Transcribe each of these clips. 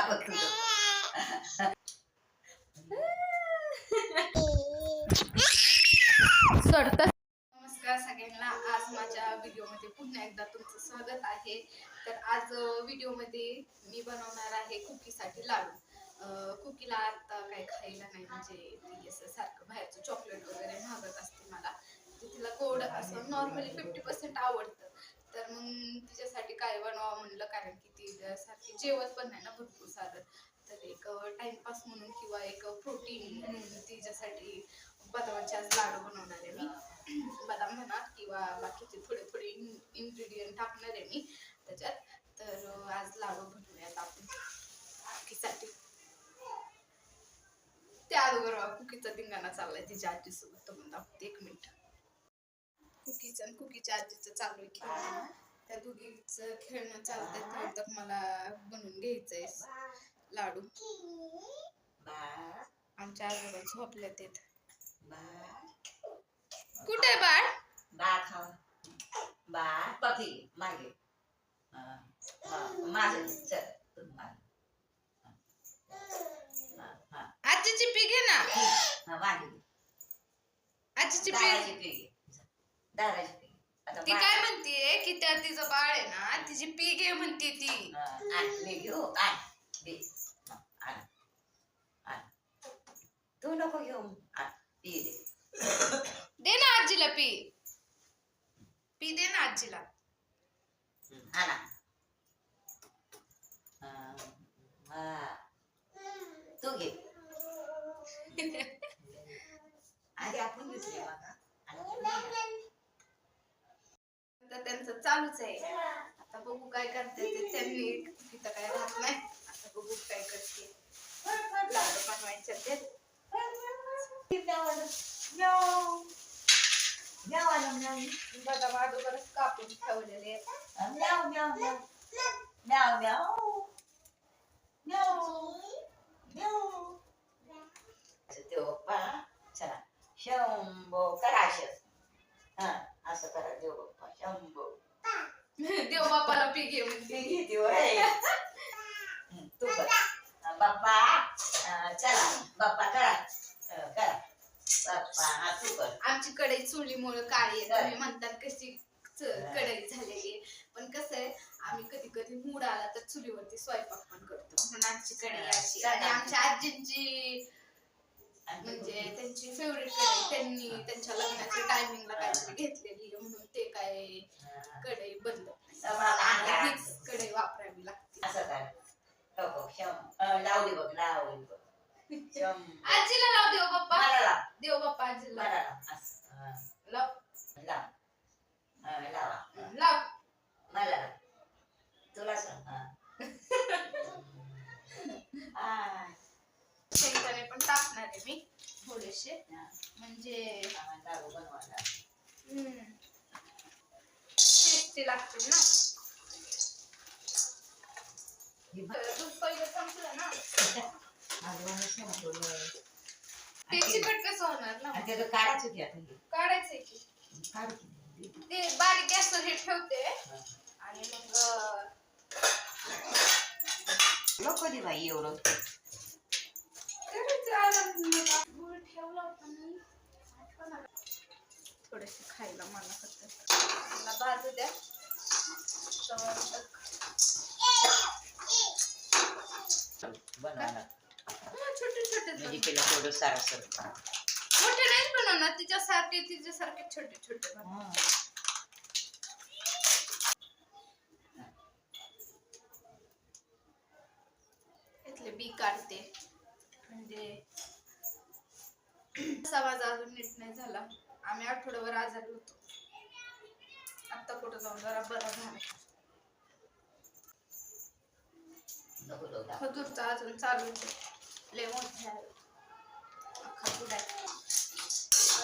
नमस्कार सगळ्यांना, आज माझ्या व्हिडिओमध्ये पुन्हा एकदा तुमचं स्वागत आहे. तर आज व्हिडिओमध्ये मी बनवणार आहे कुकीसाठी लाडू. कुकीला आता काय खायला नाही, म्हणजे ती असं सारखं बाहेरचं चॉकलेट वगैरे मागत असते मला. तिला गोड असं नॉर्मली 50% आवडतं. तर मग तिच्यासाठी काय बनवावं म्हणलं, कारण की ती सारखी जेवत पण नाही ना भरपूर सारं. तर एक टाइमपास म्हणून किंवा एक प्रोटीन म्हणून तिच्यासाठी बदामाचे आज लाडू बनवणार आहे मी. बदाम म्हणा किंवा बाकीचे थोडे थोडे इन्ग्रेडियंट टाकणार आहे मी त्याच्यात. तर आज लाडू बनवूयात आपण कुकीसाठी. त्या अगोदर कुकीचा धिंगाणा चाललाय तिच्या आजीसोबत, तो म्हणून दाखवते 1 मिनिट. कुकीचं आणि कुकीच्या आजीचं चालू आहे खेळणं. त्या दोघीचं खेळणं चालतंय तेव्हा तक मला बनवून घ्यायचंय लाडू. आमच्या आजोबा झोपल्यात आहेत. कुठे बाळ? बाळ खाऊ बाळ पपी मागे माझं चल आजीची पी घे ना. आजीची पी. दाराची पी. ती काय म्हणतीये की त्या तिचं बाळ आहे ना, तिची पी घे म्हणते ती. मी घेऊ तू नको घेऊ पी दे ना आजीला पी. पी दे ना आजीला. तू घे. आधी आपण घेतले तर त्यांचं चालूच आहे. आता बघू काय करते ते. त्यांनी इथं काय राहत नाही. आता बघू काय करते. लाडू बनवायचे ते. बदाम अगोदरच कापून ठेवलेले आहेत. शंभो करा असं करा. देव बाप्पा शंभो. देव बाप्पाला पी घे म्हणते. तू कर बाप्पा. चला बाप्पा करा करा बाप्पा तू कर. आमची कढई चुलीमुळे काळी आहे. तुम्ही म्हणतात कशी कढई झालेली, पण कसं आहे आम्ही कधी कधी मूड आला तर चुलीवरती स्वयंपाक पण करतो, म्हणून आमची कढई अशी. आणि आमच्या आजींची म्हणजे त्यांची फेवरेट कढई, त्यांनी त्यांच्या लग्नाच्या टायमिंगला काहीतरी घेतलेली म्हणून ते काय कढई बदलत नाही. हीच कढई वापरावी लागते. असं कर. लावली बघ लावली बघ. आजीला लाव देव बाप्पा. मला लाव. देव बाप्पा आजीला मला लाव. लाव लाव लावा लाव. मला लाव. तुला सांग. शेंगदाणे पण टाकणार आहे मी थोडेसे, म्हणजे लाडू बनवायला टेस्टी लागतील ना. दूध पहिलं संपलं ना, त्याची कट कसं होणार ना. काढायचं की आता काढायचंय की ते बारीक गॅसवर हे ठेवते आणि मग नको दे बाई एवढं. गुळ ठेवला होता मी, थोडेसे खायला मला फक्त. मला भाजू द्या. छोटे छोटे थोडं सारं मोठे नाही बनवणार. तिच्यासारखे छोटे छोटे बनव. इथले बी काढते, म्हणजे समाज अजून नीट नाही झाला. आम्ही आठवड्याभर आजारी होतो. आता कुठं जाऊन जरा बरा झाला. खजूरचा अजून चालू लय मोठे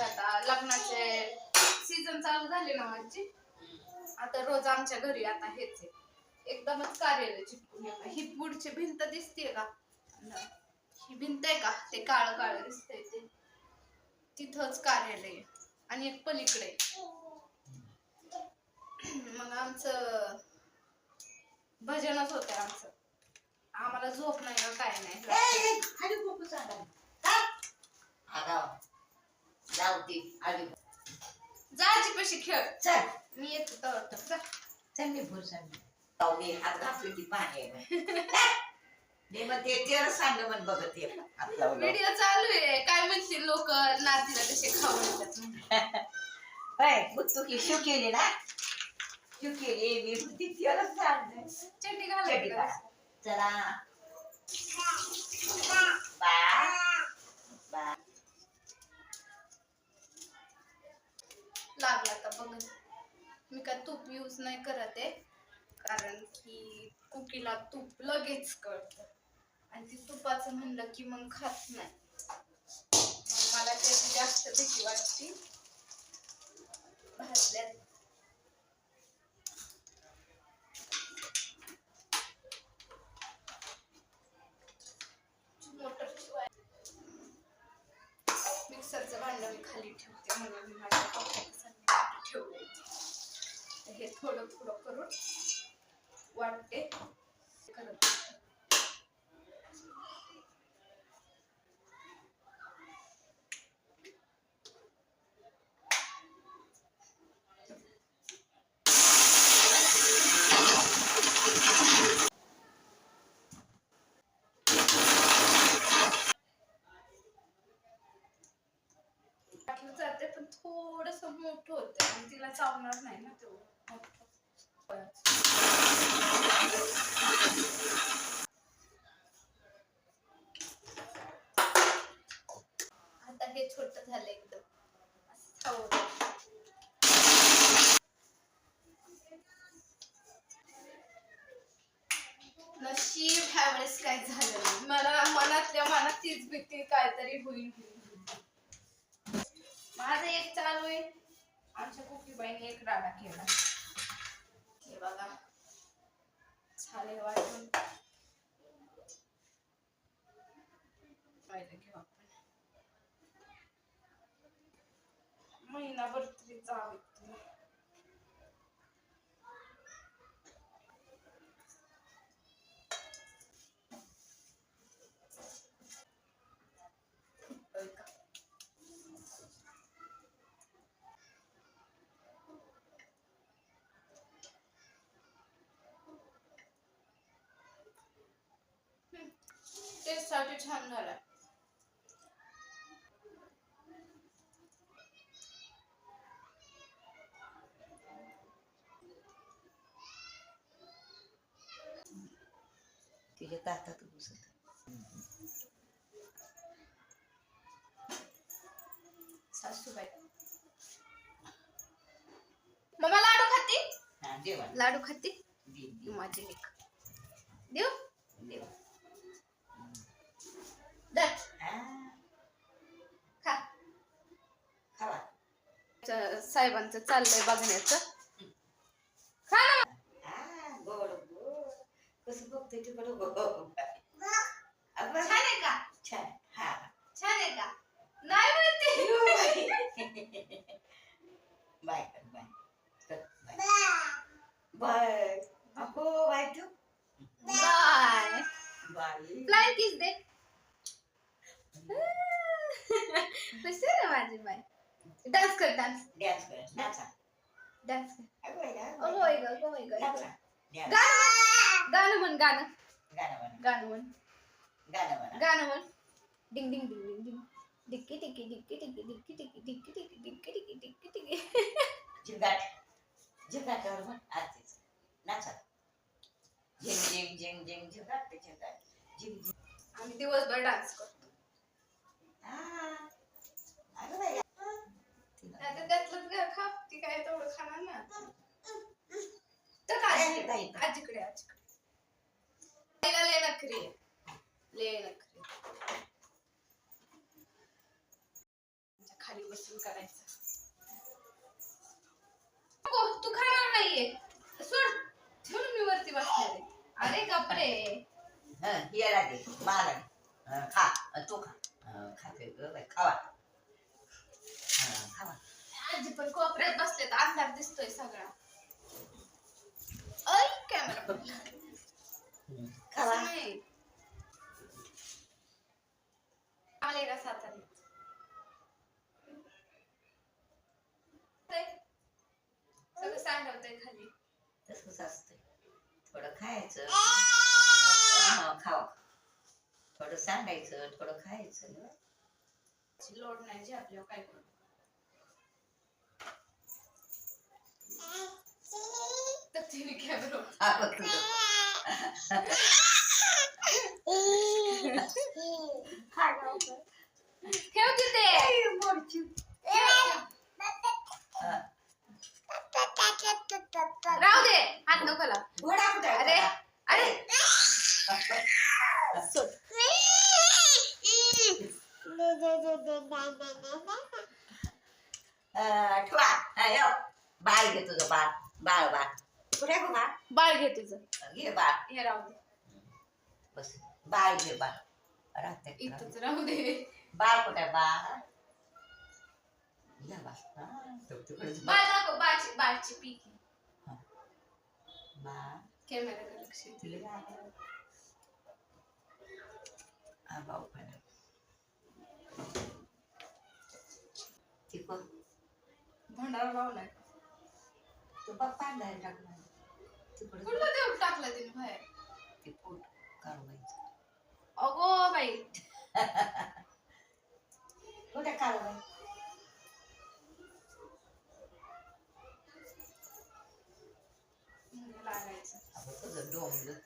आता लग्नाचे सीझन चालू झाले ना माझी. आता रोज आमच्या घरी आता हेच आहे. एकदमच कार्यालय चिटकून. ही पुढची भिंत दिसतीये का, ही भिंत आहे का, ते काळं काळं दिसतंय ते, तिथंच कार्यालय. आणि एक पलीकडे. मग आमचं भजनच होते. आमचं आम्हाला मला झोप नाही ना काय नाही. खाली खूप सांगा आगाव जाऊ दे आली जा आजीपाशी खेळ. चल मी येतो तर जा. चांगली फुल सांगली मी हात घातली की पाणी आहे मी मग ते सांगलं म्हण बघत ये हात लावलं व्हिडिओ चालू आहे. काय म्हणतील लोक नातीला कसे खावडतात. होय मग तू की शिव केली ना शिव केली मी ती तेवढंच सांगते चड्डी चड्डी घालायची काढा. चला बाय बाय लागला तर बघ. मी काय तूप यूज नाही करत आहे कारण की कुकीला तूप लगेच कळतं आणि ती तुपाचं म्हणलं की मग खात नाही. मग मला त्याची जास्त भीती वाटते. भाजल्यात मिक्सरचं भांडं मी खाली ठेवते म्हणून मी माझ्या कपड्यात ठेवले. हे थोडं थोडं करून वाटते करत. जाते पण थोडस मोठं होतं आणि तिला चावणार नाही ना तेवढं. आता हे छोट झालं एकदम नशीब ह्यावेळेस काय झालं नाही. मला मनातल्या मनात तीच भीती काहीतरी होईल. माझं एक चालू आहे. आमच्या कुकीबाईने एक राडा केला. हे बघा छाले वाटून पाहिलं घेऊ आपण. महिनाभर तरी चालू टेस्ट साठी छान झाला. तिच्या ताटात घुसत सासूबाई मम्मा लाडू खाती. हा देवा लाडू खाती दे माझी लेक. देऊ देवा दर खा. खावा साहेबांचं चाललंय बघण्याचं. खा ना. गोड गोड कसं बघतोय ते बरं गोड छान आहे का? छान हा छान आहे का? नाही म्हणते. बाय कर बाय कर बाय बाय अगो बाय तू बाय बाय फ्लाइंग किस दे. कशी आहे माझी बाय. डान्स कर डान्स डान्स कर नाचा डान्स कर. अगो होय ग होय ग. नाचा गाणं गाणं म्हण गाणं गाणं म्हण गाणं म्हण गाणं म्हण गाणं म्हण. डिंग डिंग डिंग डिंग डिंग डिक्की डिक्की डिक्की डिक्की डिक्की डिक्की डिक्की डिक्की डिक्की डिक्की डिक्की डिक्की. झिंगाट झिंगाटावर म्हण आरतीच नाचा झिंग झिंग झिंग झिंग झिंगाट झिंगाट झिंग झिंग आम्ही दिवसभर डान्स करतो. अगं बाई आता त्यातलंच खा. ती काय तेवढं खाणार ना. तर काय आजीकडे आजीकडे ले नखरी ले नखरी. खाली बसून करायचं. तू खाणार नाहीये सोड म्हणून मी वरती बसले. अरे कपडे हिला दे मला दे खा तू खा खाते ग बाई खावा खावा आजी पण कोपऱ्यात बसले तर अंधार दिसतोय सगळा. ऐ कॅमेरा खावा नाही थोडं खायचं खावा थोडं सांगायचं थोडं खायचं लोड नाही जे आपल्याला काय करू तर तिने कॅमेरा ठेव तिथे राहू दे हात नको लाव. घोडा कुठे अरे अरे ठेवा बाळ घे तुझं बाळ बाळ बाळ कुठे गो बाळ बाळ घे तुझं घे बाळ हे राहू दे बस बाळ घे बाळ राहते इथंच राहू दे बाळ कुठे बाळ या बाळ बाळ दाखव बाळची पीक बाळ कॅमेरा लक्ष दे. भाऊ पण ठीक भंडारा लावलाय तू बघ पांढरा टाकला तिकडे कुठलं देऊन टाकलं तिने बाहेर ते पोट काढवायचं अगो बाई कुठे काढवाय लागायचं अगं तुझं डोंगलं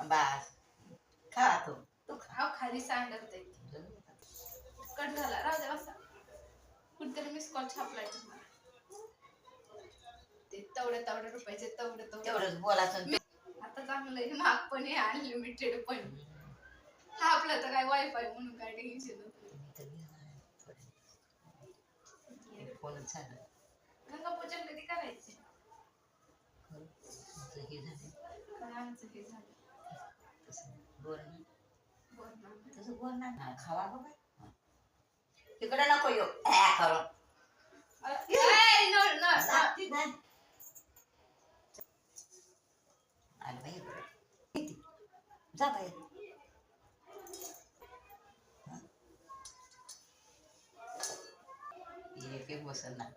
बस खा तू अहो खाली सांडत कट झाला राहू दे बसा कुठतरी मिस कॉल छापलाय तुम्हाला ते तेवढे रुपयाचे तेवढे तेवढंच बोलायचं आता चांगलं आहे महाग पण आहे अनलिमिटेड पण हा आपलं तर काय वायफाय म्हणून काय टेन्शन फोन झालं गंगापूजन कधी करायचे हे झालं काय आमचं हे झालं बोल बोल तसं बोलणार ना खावा बाबा तिकडे नको येऊ करून आलं बाई जा बाई एक बसल ना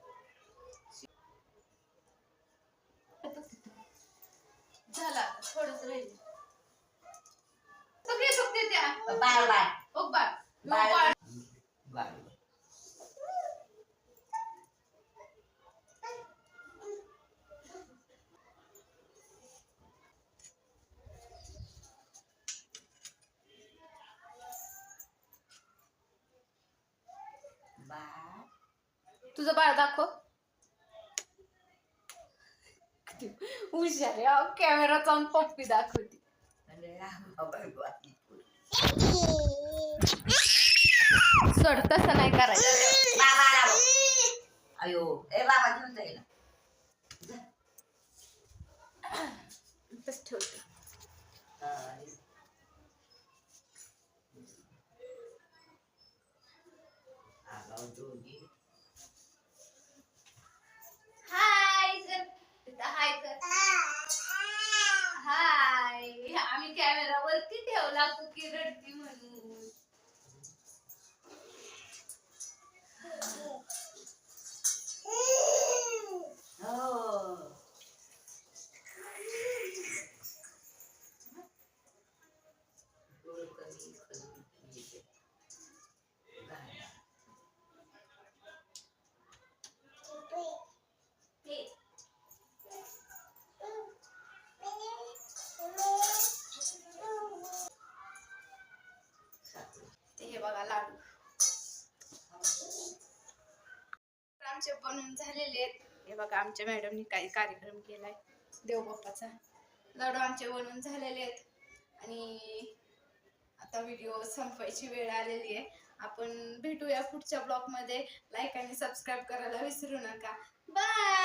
झाला थोडंच राहील सगळे सुकते त्या बाळ बाळ ओ बाळ बाळ बाळ तुझं बाळ दाखव हुशार आहे कॅमेरा चालून पप्पी दाखवती सोड तसं नाही करायचं अयो ए बाबा घेऊन जाईल तस ठेवते हाय कर हाय कर हाय आम्ही कॅमेरा वरती ठेवला कुकी रडती म्हणून हे बघा लाडू आमचे बनवून झालेले आहेत. हे बघा आमच्या मॅडमनी काही कार्यक्रम केलाय देवबाप्पाचा. लाडू आमचे बनवून झालेले आहेत आणि आता व्हिडिओ संपवायची वेळ आलेली आहे. आपण भेटूया पुढच्या ब्लॉग मध्ये. लाईक आणि सबस्क्राईब करायला विसरू नका. बाय.